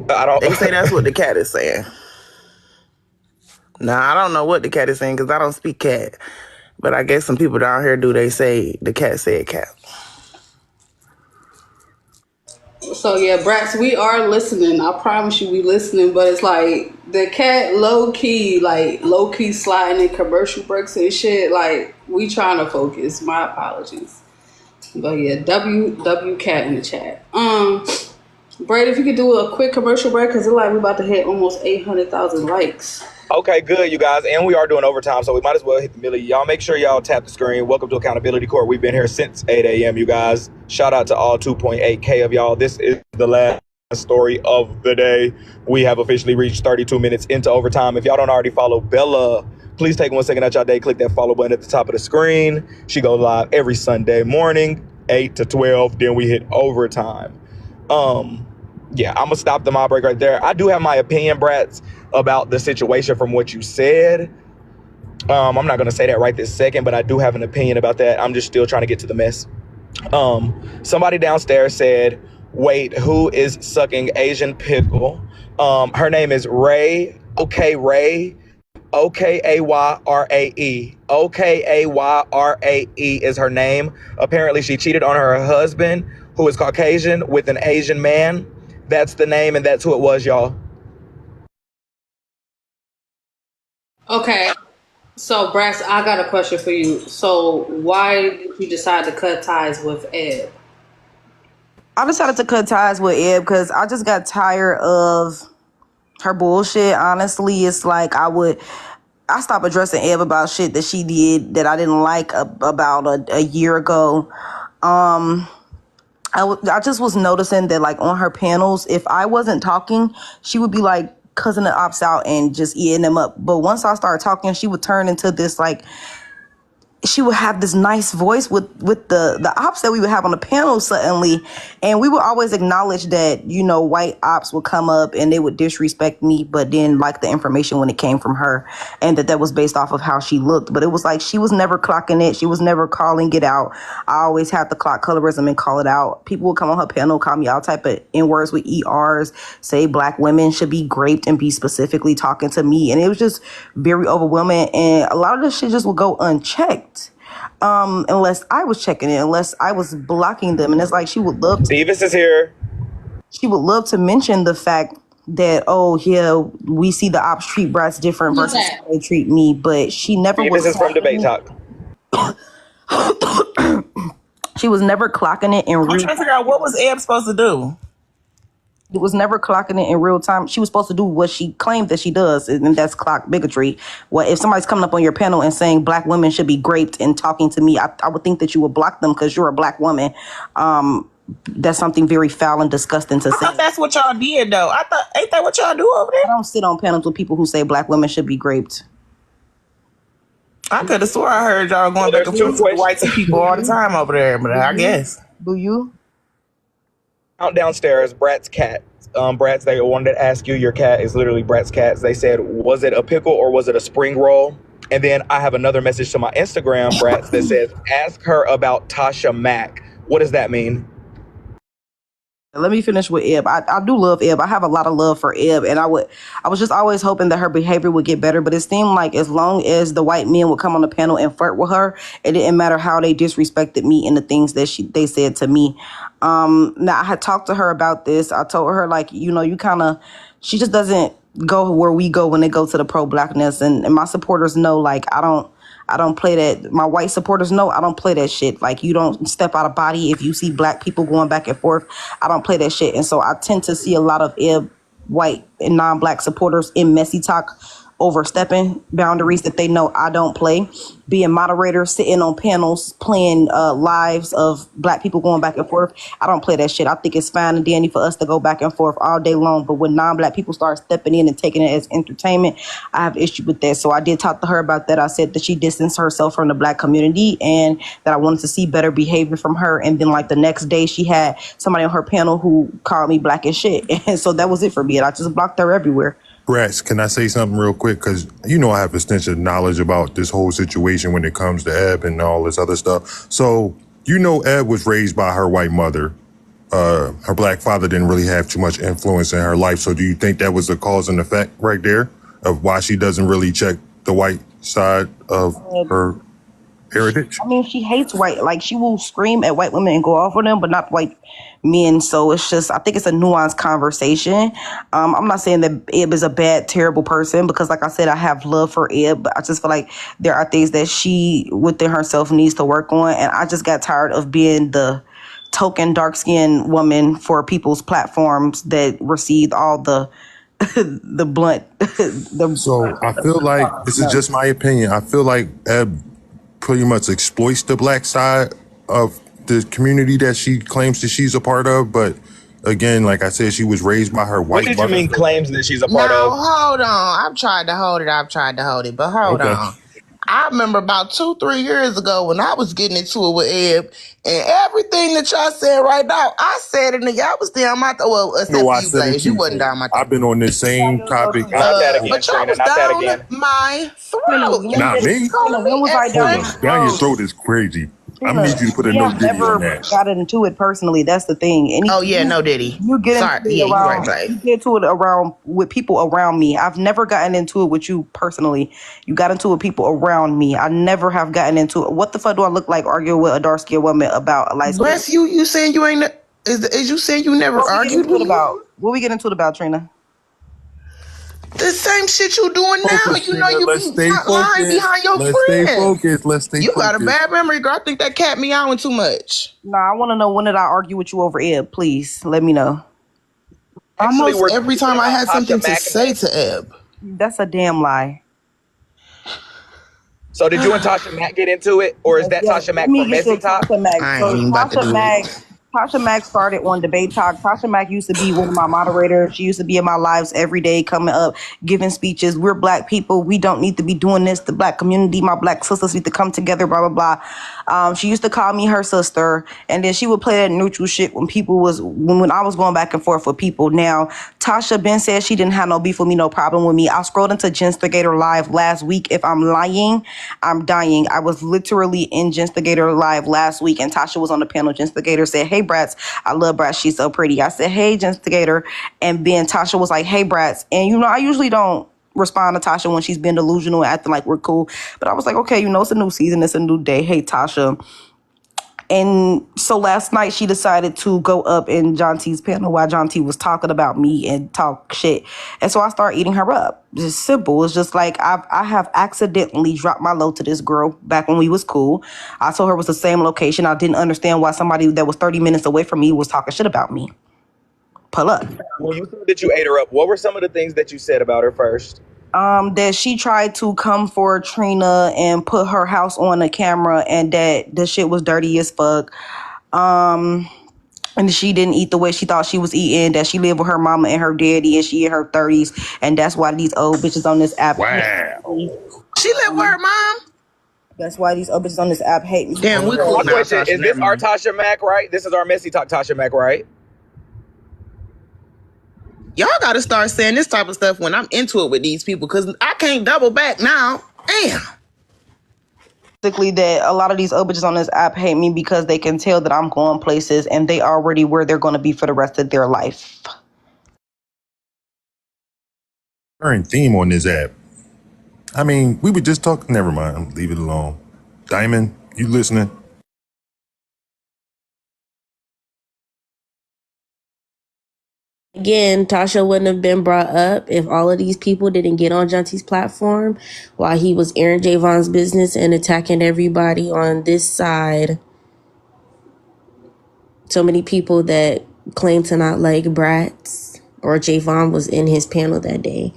I don't. They say that's what the cat is saying. Now, I don't know what the cat is saying because I don't speak cat. But I guess some people down here do. They say the cat said cat. So yeah, Brax, we are listening. I promise you, we listening. But it's like the cat low key, sliding in commercial breaks and shit. Like we trying to focus. My apologies. But yeah, W cat in the chat. Brad, if you could do a quick commercial break, because it's like we about to hit almost 800,000 likes. Okay, good, you guys. And we are doing overtime, so we might as well hit the milli. Y'all make sure y'all tap the screen. Welcome to Accountability Court. We've been here since 8 a.m., you guys. Shout out to all 2.8K of y'all. This is the last story of the day. We have officially reached 32 minutes into overtime. If y'all don't already follow Bella, please take 1 second out y'all day. Click that follow button at the top of the screen. She goes live every Sunday morning, 8 to 12. Then we hit overtime. Yeah, I'm gonna stop the mob break right there. I do have my opinion, Brats, about the situation from what you said. I'm not gonna say that right this second, but I do have an opinion about that. I'm just still trying to get to the mess. Somebody downstairs said, wait, who is sucking Asian pickle? Her name is Ray. Okay, Ray. Okayrae. Okayrae is her name. Apparently she cheated on her husband, who is Caucasian, with an Asian man. That's the name, and that's who it was, y'all. Okay. So, Brax, I got a question for you. So, why did you decide to cut ties with Ed? I decided to cut ties with Eb because I just got tired of her bullshit. Honestly, it's like I stopped addressing Eb about shit that she did that I didn't like about a year ago. I just was noticing that, like, on her panels, if I wasn't talking, she would be like cussing the ops out and just eating them up. But once I started talking, she would turn into this, like, she would have this nice voice with the ops that we would have on the panel suddenly. And we would always acknowledge that, you know, white ops would come up and they would disrespect me, but then like the information when it came from her, and that was based off of how she looked. But it was like she was never clocking it. She was never calling it out. I always had to clock colorism and call it out. People would come on her panel, call me all type of N-words with ERs, say black women should be graped and be specifically talking to me. And it was just very overwhelming. And a lot of this shit just would go unchecked. Unless I was checking it, unless I was blocking them. And it's like she would love to, Davis is here. She would love to mention the fact that, oh yeah, we see the ops treat Brats different versus how they treat me, but she never Davis was is from Debate Talk. She was never clocking it in real time. I'm trying to figure out what was Eb supposed to do. It was never clocking it in real time. She was supposed to do what she claimed that she does, and that's clock bigotry. Well, if somebody's coming up on your panel and saying black women should be graped and talking to me, I would think that you would block them because you're a black woman. That's something very foul and disgusting to say. I thought that's what y'all did, though. Ain't that what y'all do over there? I don't sit on panels with people who say black women should be graped. I could have swore I heard y'all going back and forth with white people all the time over there, but I guess. Do you? Out downstairs, Brat's cat. Brat's, they wanted to ask you, your cat is literally Brat's cat. They said, was it a pickle or was it a spring roll? And then I have another message to my Instagram, Brat's, that says, ask her about Tasha Mack. What does that mean? Let me finish with Eb. I do love Eb. I have a lot of love for Eb, and I was just always hoping that her behavior would get better. But it seemed like as long as the white men would come on the panel and flirt with her, it didn't matter how they disrespected me and the things that they said to me. Now I had talked to her about this. I told her, like, you know, she just doesn't go where we go when they go to the pro-blackness, and my supporters know, like, I don't play that. My white supporters know I don't play that shit. Like, you don't step out of body if you see black people going back and forth. I don't play that shit. And so I tend to see a lot of white and non-black supporters in messy talk overstepping boundaries that they know I don't play. Being moderators, sitting on panels, playing lives of black people going back and forth. I don't play that shit. I think it's fine and dandy for us to go back and forth all day long. But when non-black people start stepping in and taking it as entertainment, I have issue with that. So I did talk to her about that. I said that she distanced herself from the black community and that I wanted to see better behavior from her. And then, like, the next day she had somebody on her panel who called me black as shit. And so that was it for me. And I just blocked her everywhere. Brats, can I say something real quick? Because you know I have extensive knowledge about this whole situation when it comes to Eb and all this other stuff. So, you know, Eb was raised by her white mother. her black father didn't really have too much influence in her life. So do you think that was the cause and effect right there of why she doesn't really check the white side of her heritage? I mean, she hates white. Like, she will scream at white women and go off on them, but not white men. So it's just, I think it's a nuanced conversation. I'm not saying that Ib is a bad, terrible person, because like I said, I have love for Ib, but I just feel like there are things that she within herself needs to work on. And I just got tired of being the token dark-skinned woman for people's platforms that received all the the blunt. So I feel like, this is just my opinion, I feel like Eb pretty much exploits the black side of the community that she claims that she's a part of. But again, like I said, she was raised by her What white did you mother. mean claims that she's a part Now, of? hold on. I've tried to hold it, but hold Okay. on. I remember about 2-3 years ago when I was getting into it with Eb, and everything that y'all said right now, I said it, and y'all was down my well, except No, for I you, said it Blaze. You too. wasn't down my throat. I've been on this same topic. Not that again, But y'all Trina. was Not that down again. my Trina, throat. Y'all Not was me. calling when me was I Hold down on. your Down your throat? throat is crazy. I'm Trina, gonna need you to put a we no have diddy on never that. got into it personally. That's the thing. Oh yeah, no Diddy. You get into Sorry. it Yeah, you right, around. Blaze. You get into it around with people around me. I've never gotten into it with you personally. You got into it with people around me. I never have gotten into it. What the fuck do I look like arguing with a dark skinned woman about a light skin? Bless you. You saying you ain't? Is you saying you never What we get argued into with it me? about? What we get into it about, Trina? The same shit you doing now. Focus, You know Trina. you Let's be stay lying focused. behind your Let's stay friends. focused. Let's stay You got a focused. bad memory, girl. I think that cat meowing too much. Nah, I want to know, when did I argue with you over Ed? Please let me know. Actually, Almost we're every talking time I about had Tasha something to Mack say next. to Eb. That's a damn lie. So did you and Tasha Mack get into it, or is that Yes, Tasha let Mack me from get to Messy Talk? Tasha Mack. I ain't So even about to do it. Tasha Mack started on Debate Talk. Tasha Mack used to be one of my moderators. She used to be in my lives every day, coming up, giving speeches. We're black people. We don't need to be doing this. The black community, my black sisters need to come together, blah, blah, blah. She used to call me her sister. And then she would play that neutral shit when I was going back and forth with people. Now, Tasha Ben said she didn't have no beef with me, no problem with me. I scrolled into Genstigator Live last week. If I'm lying, I'm dying. I was literally in Genstigator Live last week, and Tasha was on the panel. Genstigator said, "Hey, Brats, I love Brats. She's so pretty." I said, "Hey, Genstigator." And then Tasha was like, "Hey, Brats." And, I usually don't respond to Tasha when she's being delusional and acting like we're cool. But I was like, okay, it's a new season. It's a new day. Hey, Tasha. And so last night she decided to go up in John T's panel while John T was talking about me and talk shit. And so I started eating her up. Just simple. It's just like I have accidentally dropped my load to this girl back when we was cool. I told her it was the same location. I didn't understand why somebody that was 30 minutes away from me was talking shit about me. Pull up. When you said that you ate her up, what were some of the things that you said about her first? That she tried to come for Trina and put her house on the camera, and that the shit was dirty as fuck. And she didn't eat the way she thought she was eating, that she lived with her mama and her daddy, and she in her 30s, and that's why these old bitches on this app hate me. She live with her mom. That's why these old bitches on this app hate me. Damn, we cool My now, question Tasha. is: this our Tasha Mack, right? This is our Messy Talk Tasha Mack, right? Y'all got to start saying this type of stuff when I'm into it with these people, because I can't double back now. Damn. Basically, that a lot of these old bitches on this app hate me because they can tell that I'm going places, and they already where they're going to be for the rest of their life. Current theme on this app. I mean, we were just talking. Never mind. Leave it alone. Diamond, you listening? Again, Tasha wouldn't have been brought up if all of these people didn't get on Junty's platform while he was airing Javon's business and attacking everybody on this side. So many people that claim to not like Bratz or Javon was in his panel that day.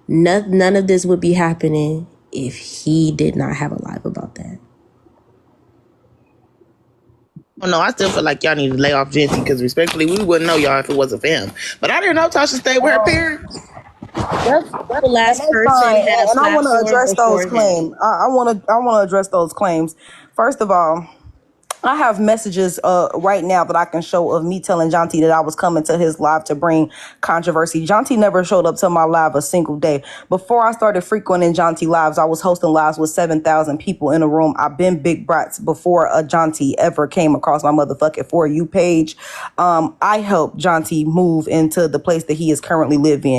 None of this would be happening if he did not have a live about that. Oh, no, I still feel like y'all need to lay off Jency, because respectfully, we wouldn't know y'all if it wasn't for him. But I didn't know Tasha stayed with her parents. That's the last That's person fine, had a and I want to platform address before those him. claims. I want to address those claims. First of all, I have messages right now that I can show of me telling Jonty that I was coming to his live to bring controversy. Jonty never showed up to my live a single day. Before I started frequenting Jonty lives, I was hosting lives with 7,000 people in a room. I've been big brats before a Jonty ever came across my motherfucking For You page. I helped Jonty move into the place that he is currently living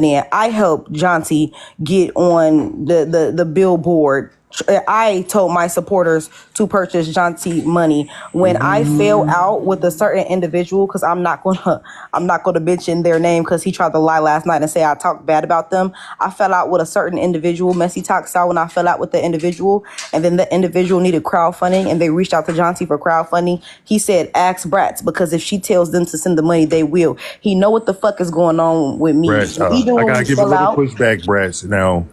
in. I helped Jonty get on the billboard. I told my supporters to purchase John T money when I fell out with a certain individual, because I'm not gonna mention their name because he tried to lie last night and say I talked bad about them. I fell out with a certain individual. Messy talk style. When I fell out with the individual, and then the individual needed crowdfunding, and they reached out to John T for crowdfunding. He said, "Ask Brats, because if she tells them to send the money, they will." He know what the fuck is going on with me. Brats, Even I when gotta we give a fell little out. pushback, Brats. Now,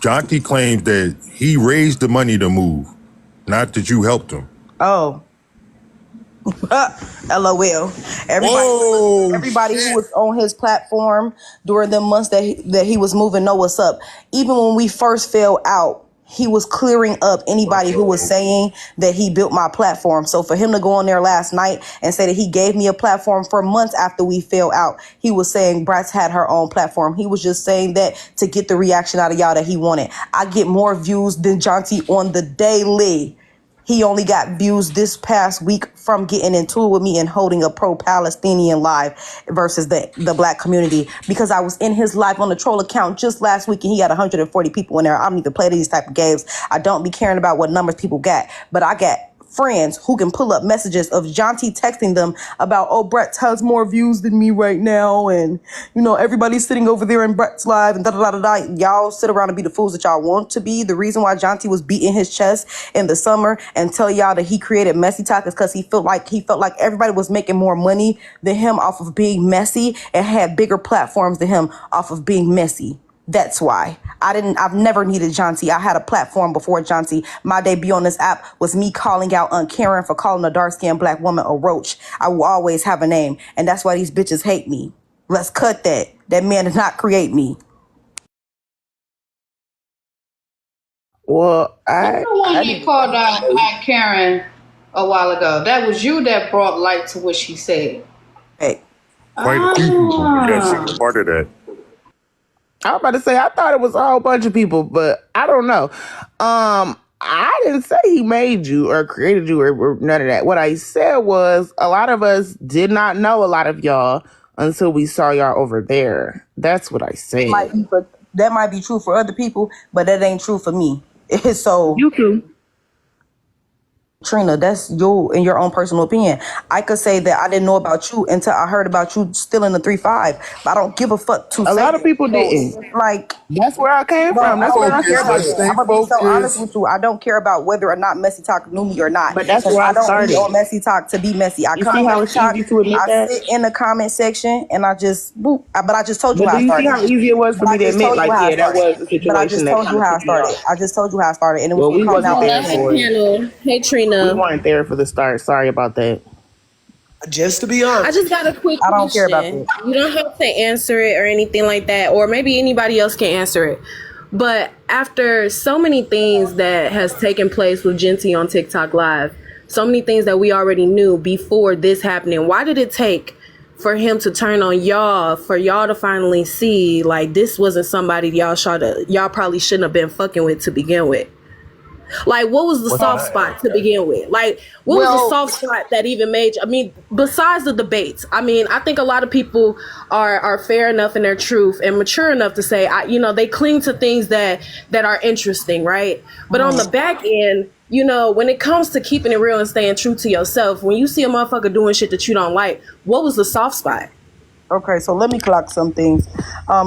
Jonty claims that he raised the money to move, not that you helped him. Oh. LOL. Everybody who was on his platform during the months that he was moving know what's up. Even when we first fell out, he was clearing up anybody who was saying that he built my platform. So for him to go on there last night and say that he gave me a platform for months after we fell out, he was saying Bratz had her own platform. He was just saying that to get the reaction out of y'all that he wanted. I get more views than Jonty on the daily. He only got views this past week from getting into it with me and holding a pro-Palestinian live versus the black community, because I was in his live on the troll account just last week and he had 140 people in there. I don't even play these type of games. I don't be caring about what numbers people got, but I got friends who can pull up messages of Jonty texting them about, oh, Brett has more views than me right now, and everybody's sitting over there in Brett's live and da da da da. Y'all sit around and be the fools that y'all want to be. The reason why Jonty was beating his chest in the summer and tell y'all that he created Messy Talk is because he felt like everybody was making more money than him off of being messy and had bigger platforms than him off of being messy. That's why I've never needed Jonty. I had a platform before Jonty. My debut on this app was me calling out Aunt Karen for calling a dark-skinned black woman a roach. I will always have a name, and that's why these bitches hate me. Let's cut that. That man did not create me. Well, Who's the one that called out Aunt Karen a while ago? That was you that brought light to what she said. Hey. Quite a few people that seemed part of that. I was about to say, I thought it was a whole bunch of people, but I don't know. I didn't say he made you or created you or none of that. What I said was a lot of us did not know a lot of y'all until we saw y'all over there. That's what I said. That might be true for other people, but that ain't true for me. So You too. Trina, that's you in your own personal opinion. I could say that I didn't know about you until I heard about you still in the 3-5. But I don't give a fuck to A say lot of that. people So, didn't. like, That's where I came no, from. I That's where I don't care Focus. about started. Let's that. stay I'm gonna be so honest focused. with you. I don't care about whether or not Messy Talk knew me or not. But that's Because where I I don't be started. on Messy Talk to be messy. I You come see on how Messy it's Talk, easy to admit I that? sit in the comment section and I just boop. But I just told you But how do I you see started. how easy it was for But I me to just admit, told you like, how I yeah, that started. was a But I situation just that told kind you of how I pissed me started. off? I just told you how I started, and it was Well, from we calling wasn't out there Aunt Hey, for Karen. it. panel. Hey, We Trina. weren't there for the start. Sorry about that. Just to be I honest. just got a quick I don't care about question. that. You don't have to answer it or anything like that, or maybe anybody else can answer it. But after so many things that has taken place with Genty on TikTok Live, so many things that we already knew before this happening, why did it take for him to turn on y'all, for y'all to finally see like this wasn't somebody y'all probably shouldn't have been fucking with to begin with? Like, what was the soft spot to begin with? Like, what was the Well, soft spot that even made you? I mean, besides the debates, I mean, I think a lot of people are fair enough in their truth and mature enough to say, they cling to things that are interesting, right? But on the back end, when it comes to keeping it real and staying true to yourself, when you see a motherfucker doing shit that you don't like, what was the soft spot? Okay, so let me clock some things,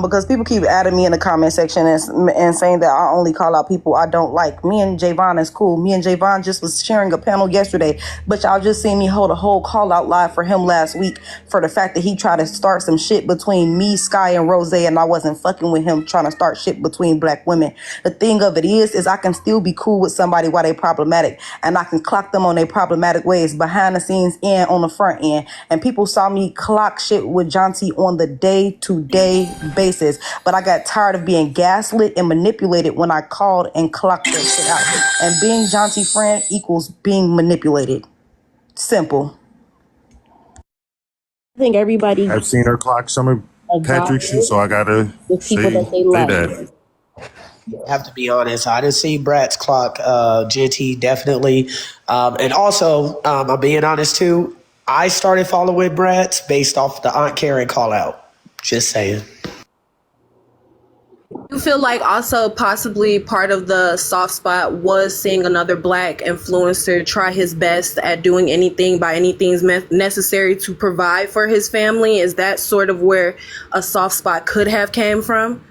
because people keep adding me in the comment section and saying that I only call out people I don't like. Me and Javon is cool. Me and Javon just was sharing a panel yesterday, but y'all just seen me hold a whole call out live for him last week for the fact that he tried to start some shit between me, Sky, and Rose, and I wasn't fucking with him trying to start shit between black women. The thing of it is I can still be cool with somebody while they problematic, and I can clock them on their problematic ways behind the scenes and on the front end. And people saw me clock shit with John on the day-to-day basis, but I got tired of being gaslit and manipulated when I called and clocked that shit out. And being Jonty friend equals being manipulated. Simple. I think everybody I've seen her clock some of Patrick's shoes, so I gotta the people that they say like. that. I have to be honest. I didn't see Brat's clock. GT definitely. And also, I'm being honest too. I started following Brat's based off the Aunt Karen call out. Just saying. You feel like also possibly part of the soft spot was seeing another black influencer try his best at doing anything by anything necessary to provide for his family? Is that sort of where a soft spot could have came from?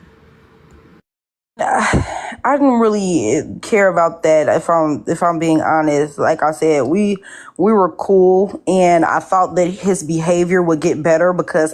I didn't really care about that if I'm being honest. Like I said, we were cool, and I thought that his behavior would get better because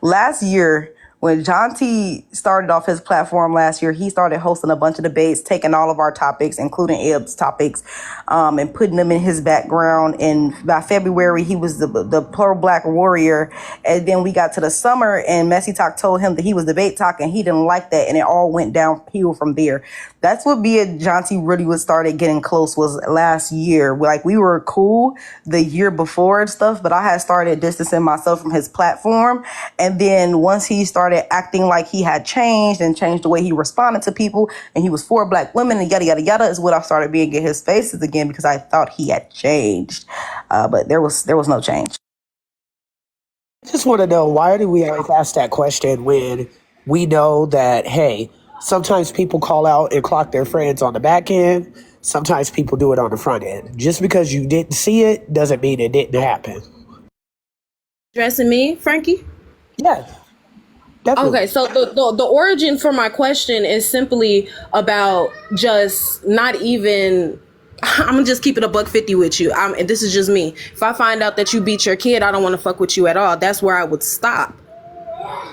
last year when John T started off his platform last year, he started hosting a bunch of debates, taking all of our topics, including Eb's topics, and putting them in his background. And by February, he was the pro-black warrior. And then we got to the summer, and Messy Talk told him that he was debate talk, and he didn't like that, and it all went downhill from there. That's what me and John T really started getting close was last year. Like, we were cool the year before and stuff, but I had started distancing myself from his platform. And then once he started acting like he had changed and changed the way he responded to people, and he was for black women and yada, yada, yada, is what I started being in his faces again because I thought he had changed. But there was no change. I just want to know, why do we always ask that question when we know that, hey, sometimes people call out and clock their friends on the back end. Sometimes people do it on the front end. Just because you didn't see it doesn't mean it didn't happen. Addressing me, Frankie? Yeah. Definitely. Okay, so the origin for my question is simply about just not even. I'm gonna just keep it a $150 with you. And this is just me. If I find out that you beat your kid, I don't want to fuck with you at all. That's where I would stop.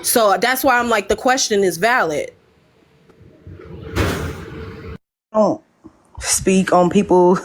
So that's why I'm like, the question is valid. I don't speak on people.